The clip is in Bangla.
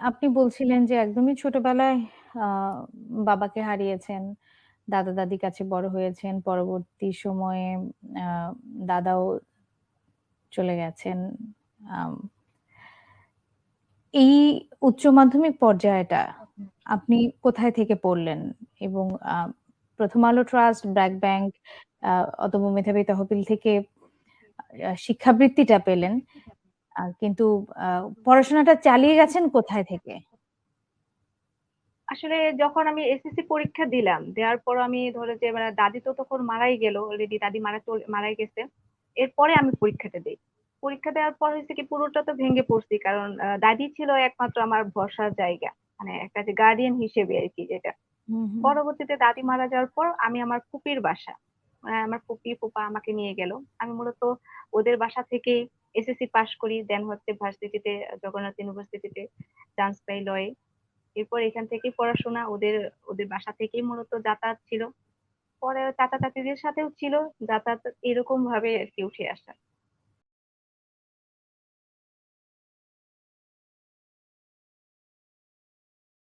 আপনি বলছিলেন যে একদমই ছোটবেলায় আ বাবাকে হারিয়েছেন। দাদা-দাদির কাছে বড় হয়েছেন। পরবর্তী সময়ে আ দাদাও চলে গেছেন। আম এই উচ্চ মাধ্যমিক পর্যায়টা আপনি কোথায় থেকে পড়লেন? এবং 'প্রথম আলো ট্রাস্ট', ব্র্যাক ব্যাংক অদম্য মেধাবী তহবিল থেকে শিক্ষাবৃত্তিটা পেলেন। কিন্তু আ পড়াশোনাটা চালিয়ে গেছেন কোথায় থেকে? আসলে যখন আমি এসএসসি পরীক্ষা দিলাম, দেওয়ার পর আমি ধরো যে মানে দাদি তো তখন মারাই গেল। অলরেডি দাদি মারাই গেছে। এরপরে আমি পরীক্ষাটা দেই। পরীক্ষা দেওয়ার পর হইছে কি পুরোটা তো ভেঙে পড়ছি। কারণ দাদি ছিল একমাত্র আমার ভরসার জায়গা। মানে একটা যে গার্ডিয়ান হিসেবে আরকি যেটা। হুম, হুম। পরবর্তীতে দাদি মারা যাওয়ার পর আমি আমার ফুপির বাসা, আমার ফুপি ফুপা আমাকে নিয়ে গেল। আমি মূলত ওদের বাসা থেকেই এসএসসি পাস করি। দেন হচ্ছে ভার্সিটিতে জগন্নাথ ইউনিভার্সিটিতে চান্স পাই লয়ে। এরপর এখান থেকেই পড়াশোনা ওদের ওদের বাসা থেকেই মূলত যাতায়াত ছিল। পরে চাচা চাচীদের সাথেও ছিল যাতায়াত, এরকম ভাবে আরকি উঠে আসা।